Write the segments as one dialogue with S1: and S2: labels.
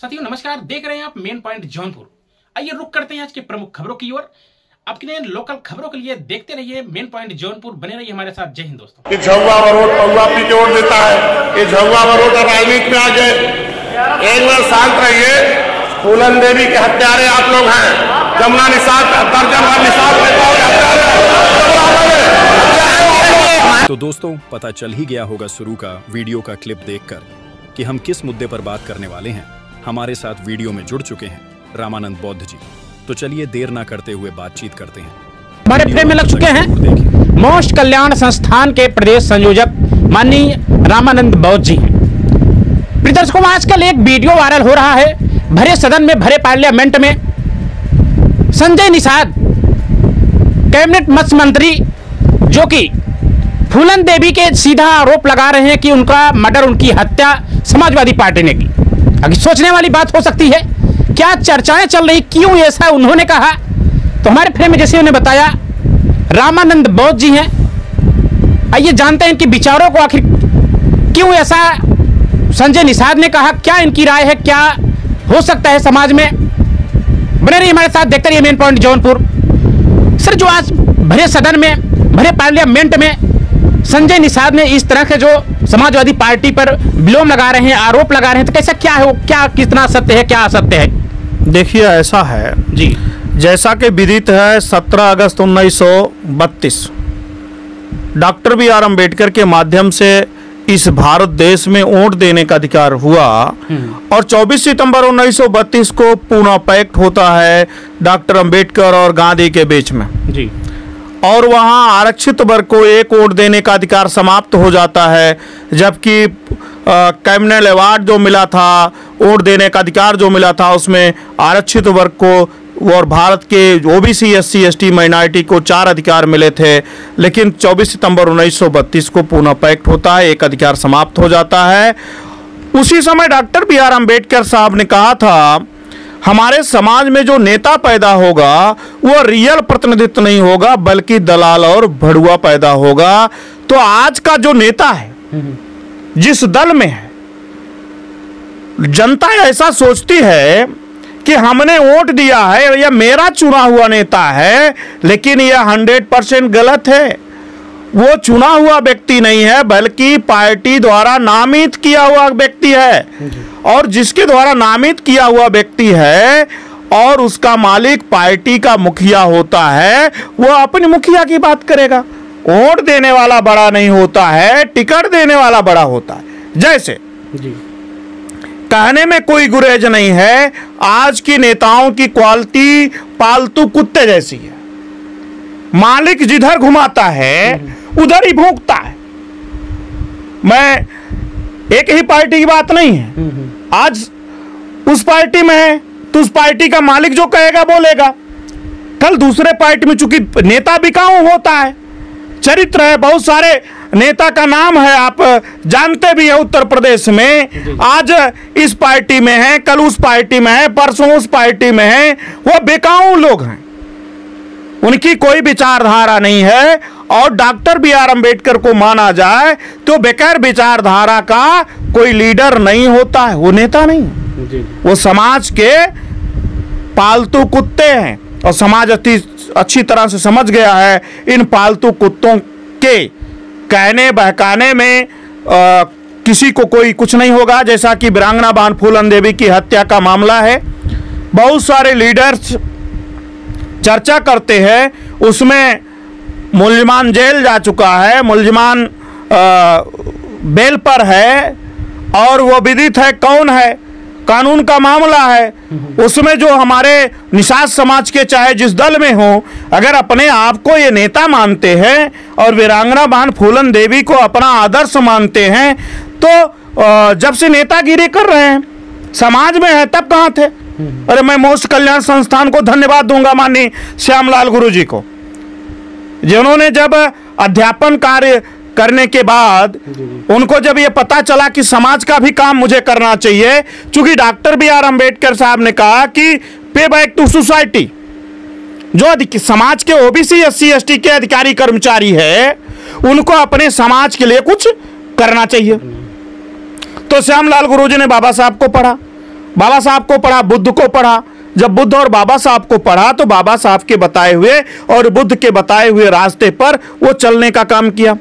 S1: साथियों नमस्कार, देख रहे हैं आप मेन पॉइंट जौनपुर। आइए रुक करते हैं आज की प्रमुख खबरों की ओर। आपके लोकल खबरों के लिए देखते रहिए मेन पॉइंट जौनपुर, बने रहिए हमारे साथ। जय हिंद दोस्तों।
S2: ये झुआ वरोट पौवा पी जोड़ देता है। ये झुआ वरोट राजनीति में आ गए। एक बार शांत रहिए। फूलन देवी के हत्यारे आप लोग हैं। जमुना निषाद दर्जन निषाद
S3: तो दोस्तों, पता चल ही गया होगा शुरू का वीडियो का क्लिप देखकर कि हम किस मुद्दे पर बात करने वाले हैं। हमारे साथ वीडियो में जुड़ चुके हैं रामानंद बौद्ध जी। तो चलिए देर ना करते हुए बातचीत करते हैं।
S4: हमारे फ्रेम में लग चुके हैं मोस्ट कल्याण संस्थान के प्रदेश संयोजक माननीय रामानंद बौद्ध जी। दर्शकों, आजकल एक वीडियो वायरल हो रहा है। भरे सदन में, भरे पार्लियामेंट में संजय निषाद कैबिनेट मत्स्य मंत्री, जो कि फूलन देवी के सीधा आरोप लगा रहे हैं कि उनका मर्डर, उनकी हत्या समाजवादी पार्टी ने की। अगर सोचने वाली बात हो सकती है, क्या चर्चाएं चल रही, क्यों ऐसा उन्होंने कहा। तो हमारे फ्रेम में जैसे उन्होंने बताया रामानंद बौद्ध जी हैं। आइए जानते हैं इनके विचारों को, आखिर क्यों ऐसा संजय निषाद ने कहा, क्या इनकी राय है, क्या हो सकता है समाज में। बने रहिए हमारे साथ, देखते रहिए मेन पॉइंट जौनपुर। सर, जो आज भरे सदन में, भरे पार्लियामेंट में संजय निषाद ने इस तरह के जो समाजवादी पार्टी पर विलोम लगा रहे हैं, आरोप लगा रहे हैं, तो कैसा क्या है, क्या कितना सत्य है, क्या असत्य है।
S5: देखिए, ऐसा है
S4: जी,
S5: जैसा कि विदित है 17 अगस्त 1932 डॉक्टर बी.आर. अम्बेडकर के माध्यम से इस भारत देश में वोट देने का अधिकार हुआ और 24 सितंबर 1932 को पूना पैक्ट होता है डॉक्टर अम्बेडकर और गांधी के बीच में
S4: जी।
S5: और वहां आरक्षित वर्ग को एक वोट देने का अधिकार समाप्त हो जाता है, जबकि कैबिनेट अवार्ड जो मिला था, वोट देने का अधिकार जो मिला था, उसमें आरक्षित वर्ग को और भारत के ओबीसी, एससी, एसटी, माइनॉरिटी को 4 अधिकार मिले थे। लेकिन 24 सितंबर 1932 को पूना पैक्ट होता है, एक अधिकार समाप्त हो जाता है। उसी समय डॉक्टर बी.आर. अम्बेडकर साहब ने कहा था, हमारे समाज में जो नेता पैदा होगा वो रियल प्रतिनिधित्व नहीं होगा, बल्कि दलाल और भड़ुआ पैदा होगा। तो आज का जो नेता है, जिस दल में है, जनता ऐसा सोचती है कि हमने वोट दिया है, यह मेरा चुना हुआ नेता है, लेकिन यह 100% गलत है। वो चुना हुआ व्यक्ति नहीं है, बल्कि पार्टी द्वारा नामित किया हुआ व्यक्ति है। और जिसके द्वारा नामित किया हुआ व्यक्ति है और उसका मालिक पार्टी का मुखिया होता है, वो अपनी मुखिया की बात करेगा। वोट देने वाला बड़ा नहीं होता है, टिकट देने वाला बड़ा होता है। जैसे
S4: जी,
S5: कहने में कोई गुरेज नहीं है, आज की नेताओं की क्वालिटी पालतू कुत्ते जैसी है। मालिक जिधर घुमाता है उधर ही भौंकता है। मैं एक ही पार्टी की बात नहीं है, आज उस पार्टी में है तो उस पार्टी का मालिक जो कहेगा बोलेगा, कल दूसरे पार्टी में, चूंकि नेता बिकाऊ होता है, चरित्र है, बहुत सारे नेता का नाम है, आप जानते भी है। उत्तर प्रदेश में आज इस पार्टी में है, कल उस पार्टी में है, परसों उस पार्टी में है। वो बिकाऊ लोग हैं, उनकी कोई विचारधारा नहीं है। और डॉक्टर बी.आर. अम्बेडकर को माना जाए तो बगैर विचारधारा का कोई लीडर नहीं होता है, वो नेता नहीं, वो समाज के पालतू कुत्ते हैं। और समाज अच्छी तरह से समझ गया है इन पालतू कुत्तों के कहने बहकाने में किसी को कोई कुछ नहीं होगा। जैसा कि वीरांगना बान फूलन देवी की हत्या का मामला है, बहुत सारे लीडर्स चर्चा करते हैं, उसमें मुल्जिमान जेल जा चुका है, मुल्जिमान बेल पर है और वो विदित है कौन है, कानून का मामला है। उसमें जो हमारे निषाद समाज के चाहे जिस दल में हो, अगर अपने आप को ये नेता मानते हैं और वीरांगना बान फूलन देवी को अपना आदर्श मानते हैं, तो जब से नेतागिरी कर रहे हैं, समाज में है, तब कहाँ थे। अरे मैं मोस्ट कल्याण संस्थान को धन्यवाद दूंगा, माननीय श्यामलाल गुरु जी को, जिन्होंने जब अध्यापन कार्य करने के बाद उनको जब ये पता चला कि समाज का भी काम मुझे करना चाहिए, चूंकि डॉक्टर बी.आर. अम्बेडकर साहब ने कहा कि पे बैक टू सोसाइटी, जो समाज के ओबीसी, एससी, एसटी के अधिकारी कर्मचारी है, उनको अपने समाज के लिए कुछ करना चाहिए। तो श्यामलाल गुरुजी ने बाबा साहब को पढ़ा बाबा साहब को पढ़ा, बुद्ध को पढ़ा। जब बुद्ध और बाबा साहब को पढ़ा तो बाबा साहब के बताए हुए और बुद्ध के बताए हुए रास्ते पर वो चलने का काम किया।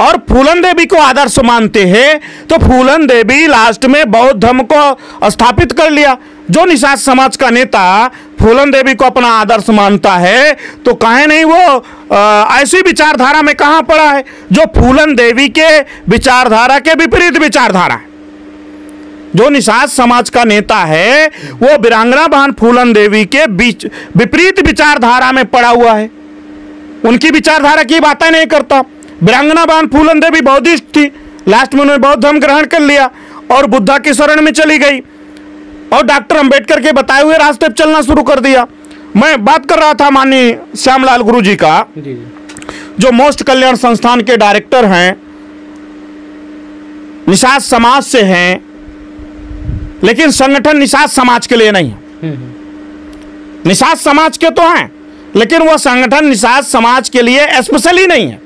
S5: और फूलन देवी को आदर्श मानते हैं तो फूलन देवी लास्ट में बौद्ध धर्म को स्थापित कर लिया। जो निषाद समाज का नेता फूलन देवी को अपना आदर्श मानता है तो काहे नहीं वो ऐसी विचारधारा में कहां पड़ा है जो फूलन देवी के विचारधारा के विपरीत विचारधारा है। जो निषाद समाज का नेता है वो वीरांगना बहन फूलन देवी के बीच विपरीत विचारधारा में पड़ा हुआ है, उनकी विचारधारा की बातें नहीं करता। वीरांगना बहन फूलन देवी बौद्धिस्ट थी, लास्ट में उन्होंने बौद्ध धर्म ग्रहण कर लिया और बुद्धा की शरण में चली गई और डॉक्टर अंबेडकर के बताए हुए रास्ते पर चलना शुरू कर दिया। मैं बात कर रहा था माननीय श्यामलाल गुरु जी का, जो मोस्ट कल्याण संस्थान के डायरेक्टर हैं, निषाद समाज से हैं, लेकिन संगठन निषाद समाज के लिए नहीं है। निषाद समाज के तो हैं लेकिन वो संगठन निषाद समाज के लिए स्पेशली नहीं है।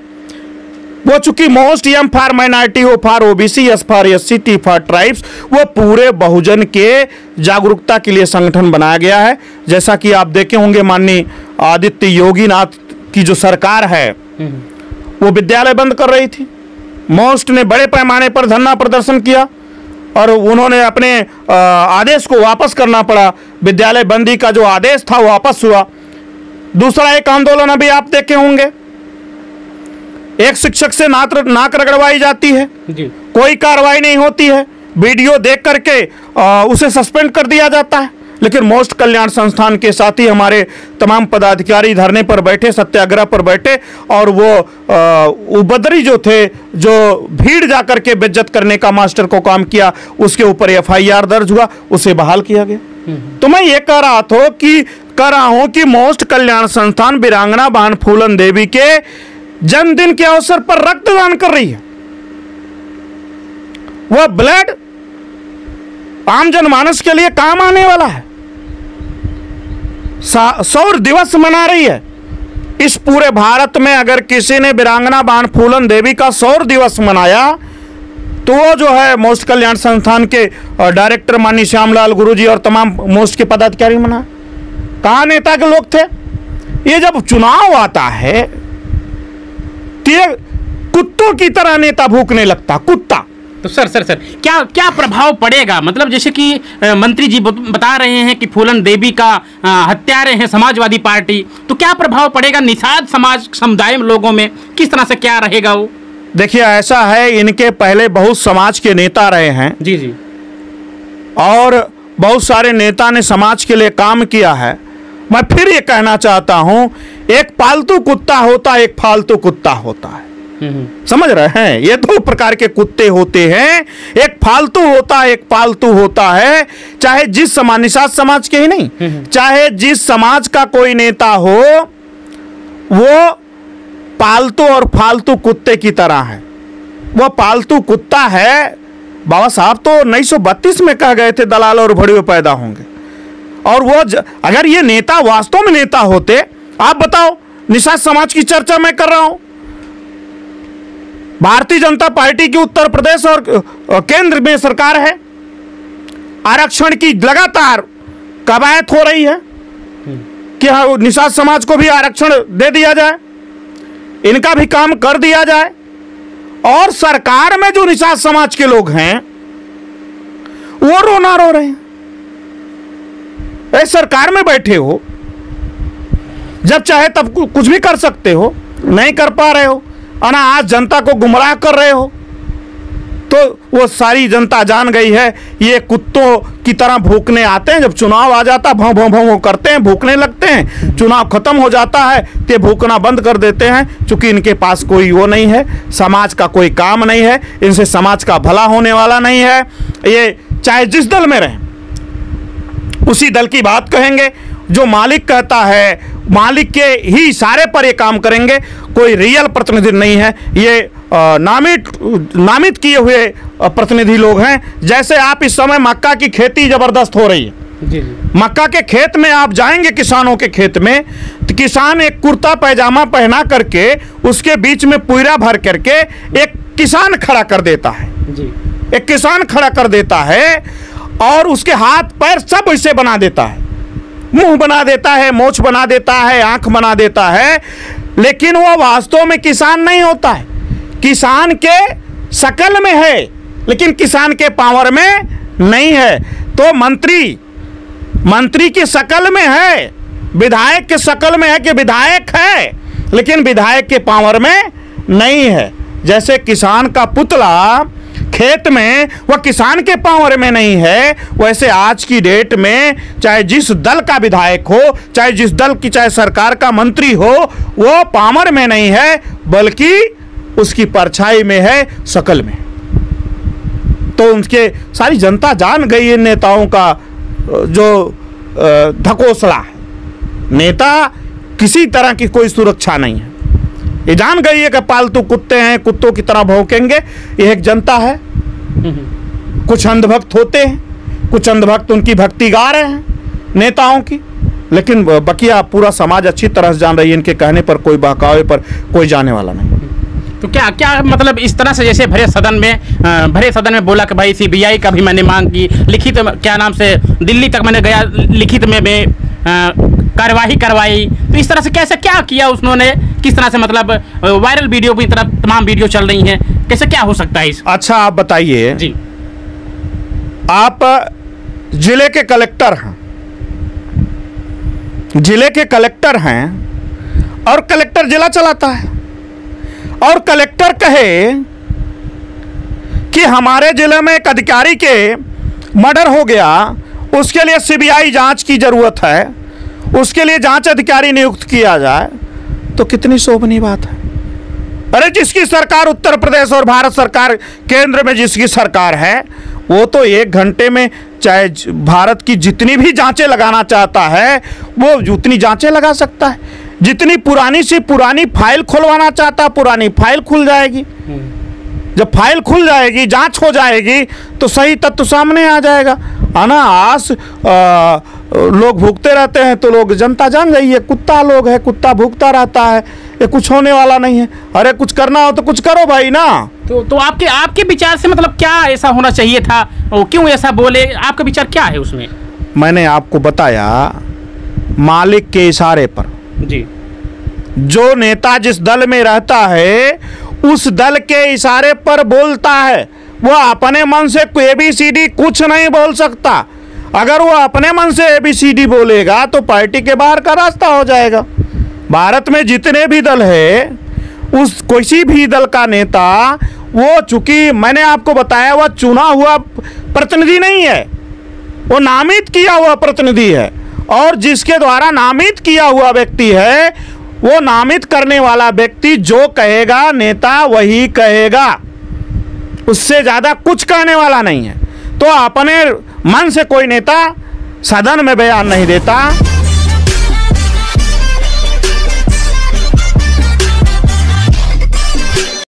S5: वो चूंकि मोस्ट एम फॉर माइनॉरिटी, हो for OBC, S for SC, T for tribes, वो पूरे बहुजन के जागरूकता के लिए संगठन बनाया गया है। जैसा कि आप देखे होंगे माननीय आदित्य योगी नाथ की जो सरकार है वो विद्यालय बंद कर रही थी। मोस्ट ने बड़े पैमाने पर धरना प्रदर्शन किया और उन्होंने अपने आदेश को वापस करना पड़ा। विद्यालय बंदी का जो आदेश था वो वापस हुआ। दूसरा एक आंदोलन अभी आप देखे होंगे, एक शिक्षक से नाक रगड़वाई जाती है जी। कोई कार्रवाई नहीं होती है, वीडियो देख करके उसे सस्पेंड कर दिया जाता है। लेकिन मोस्ट कल्याण संस्थान के साथी हमारे तमाम पदाधिकारी धरने पर बैठे, सत्याग्रह पर बैठे और वो उपद्रवी जो थे, जो भीड़ जाकर के बेइज्जत करने का मास्टर को काम किया, उसके ऊपर एफआईआर दर्ज हुआ, उसे बहाल किया गया। तो मैं ये कह रहा हूं कि मोस्ट कल्याण संस्थान वीरांगना बहन फूलन देवी के जन्मदिन के अवसर पर रक्तदान कर रही है। वह ब्लड आम जनमानस के लिए काम आने वाला है। सौर दिवस मना रही है। इस पूरे भारत में अगर किसी ने वीरांगना बहन फूलन देवी का सौर दिवस मनाया तो वो जो है मोस्ट कल्याण संस्थान के डायरेक्टर माननीय श्यामलाल गुरुजी और तमाम मोस्ट के पदाधिकारी मना। कहाँ नेता के लोग थे? ये जब चुनाव आता है तो ये कुत्तों की तरह नेता भूकने लगता, कुत्ता।
S4: तो सर क्या प्रभाव पड़ेगा? मतलब जैसे कि मंत्री जी बता रहे हैं कि फूलन देवी का हत्यारे हैं समाजवादी पार्टी, तो क्या प्रभाव पड़ेगा निषाद समाज समुदाय में, लोगों में किस तरह से क्या रहेगा वो?
S5: देखिए ऐसा है, इनके पहले बहुत समाज के नेता रहे हैं
S4: जी जी,
S5: और बहुत सारे नेता ने समाज के लिए काम किया है। मैं फिर ये कहना चाहता हूं, एक पालतू कुत्ता होता है, एक फालतू कुत्ता होता है। समझ रहे हैं? ये दो प्रकार के कुत्ते होते हैं, एक फालतू होता है, एक पालतू होता है। चाहे जिस समाज, निषाद समाज के ही नहीं, चाहे जिस समाज का कोई नेता हो, वो पालतू और फालतू कुत्ते की तरह है। वो पालतू कुत्ता है। बाबा साहब तो 1932 में कह गए थे दलाल और भड़ियों पैदा होंगे। और वो अगर ये नेता वास्तव में नेता होते, आप बताओ, निषाद समाज की चर्चा मैं कर रहा हूं। भारतीय जनता पार्टी की उत्तर प्रदेश और केंद्र में सरकार है, आरक्षण की लगातार कवायद हो रही है कि हाँ निषाद समाज को भी आरक्षण दे दिया जाए, इनका भी काम कर दिया जाए। और सरकार में जो निषाद समाज के लोग हैं वो रोना रो रहे हैं। सरकार में बैठे हो, जब चाहे तब कुछ भी कर सकते हो, नहीं कर पा रहे हो, और आज जनता को गुमराह कर रहे हो। तो वो सारी जनता जान गई है, ये कुत्तों की तरह भूकने आते हैं। जब चुनाव आ जाता भौं भौं भौं करते हैं, भूकने लगते हैं। चुनाव खत्म हो जाता है तो भूकना बंद कर देते हैं, क्योंकि इनके पास कोई वो नहीं है, समाज का कोई काम नहीं है, इनसे समाज का भला होने वाला नहीं है। ये चाहे जिस दल में रहें उसी दल की बात कहेंगे। जो मालिक कहता है, मालिक के ही इशारे पर ये काम करेंगे। कोई रियल प्रतिनिधि नहीं है, ये नामित किए हुए प्रतिनिधि लोग हैं। जैसे आप इस समय मक्का की खेती जबरदस्त हो रही है जी। मक्का के खेत में आप जाएंगे, किसानों के खेत में, तो किसान एक कुर्ता पैजामा पहना करके उसके बीच में पुइरा भर करके एक किसान खड़ा कर देता है जी। एक किसान खड़ा कर देता है और उसके हाथ पैर सब वैसे बना देता है, मुंह बना देता है, मोछ बना देता है, आंख बना देता है, लेकिन वह वास्तव में किसान नहीं होता है। किसान के शकल में है लेकिन किसान के पावर में नहीं है। तो मंत्री की शकल में है, विधायक के शकल में है कि विधायक है, लेकिन विधायक के पावर में नहीं है। जैसे किसान का पुतला खेत में वह किसान के पावर में नहीं है, वैसे आज की डेट में चाहे जिस दल का विधायक हो, चाहे जिस दल की चाहे सरकार का मंत्री हो, वो पावर में नहीं है बल्कि उसकी परछाई में है, शकल में। तो उनके सारी जनता जान गई इन नेताओं का जो ढकोसला है। नेता किसी तरह की कोई सुरक्षा नहीं है, ये जान गई है कि पालतू कुत्ते हैं, कुत्तों की तरह भौंकेंगे। ये एक जनता है, कुछ अंधभक्त होते हैं, कुछ अंधभक्त उनकी भक्ति गा रहे हैं नेताओं की, लेकिन बकिया पूरा समाज अच्छी तरह से जान रही है इनके कहने पर, कोई बहकावे पर कोई जाने वाला नहीं।
S4: तो क्या मतलब इस तरह से जैसे भरे सदन में बोला कि भाई सीबीआई का भी मैंने मांग की, लिखित क्या नाम से दिल्ली तक मैंने गया, लिखित में कार्यवाही करवाई, तो इस तरह से कैसे क्या किया उन्होंने, किस तरह से मतलब वायरल वीडियो भी तरह तमाम वीडियो चल रही हैं, कैसे क्या हो सकता है इस?
S5: अच्छा आप बताइए
S4: जी,
S5: आप जिले के कलेक्टर हैं और कलेक्टर जिला चलाता है, और कलेक्टर कहे कि हमारे जिले में एक अधिकारी के मर्डर हो गया, उसके लिए सीबीआई जांच की जरूरत है, उसके लिए जांच अधिकारी नियुक्त किया जाए, तो कितनी शोभनीय बात है। अरे जिसकी सरकार उत्तर प्रदेश और भारत सरकार केंद्र में जिसकी सरकार है, वो तो 1 घंटे में चाहे भारत की जितनी भी जांचें लगाना चाहता है वो उतनी जांचें लगा सकता है। जितनी पुरानी से पुरानी फाइल खुलवाना चाहता है, पुरानी फाइल खुल जाएगी। जब फाइल खुल जाएगी, जांच हो जाएगी, तो सही तत्व सामने आ जाएगा। अनायास लोग भूखते रहते हैं तो लोग, जनता जान गई है, कुत्ता लोग है, कुत्ता भूखता रहता है, ये कुछ होने वाला नहीं है। अरे कुछ करना हो तो कुछ करो भाई ना।
S4: तो आपके विचार से मतलब क्या ऐसा होना चाहिए था, क्यों ऐसा बोले, आपका विचार क्या है उसमें?
S5: मैंने आपको बताया, मालिक के इशारे पर
S4: जी,
S5: जो नेता जिस दल में रहता है उस दल के इशारे पर बोलता है। वो अपने मन से ABCD कुछ नहीं बोल सकता। अगर वो अपने मन से ABCD बोलेगा तो पार्टी के बाहर का रास्ता हो जाएगा। भारत में जितने भी दल है, उस किसी भी दल का नेता, वो चूंकि मैंने आपको बताया वह चुना हुआ प्रतिनिधि नहीं है, वो नामित किया हुआ प्रतिनिधि है, और जिसके द्वारा नामित किया हुआ व्यक्ति है, वो नामित करने वाला व्यक्ति जो कहेगा नेता वही कहेगा, उससे ज्यादा कुछ कहने वाला नहीं है। तो अपने मन से कोई नेता सदन में बयान नहीं देता।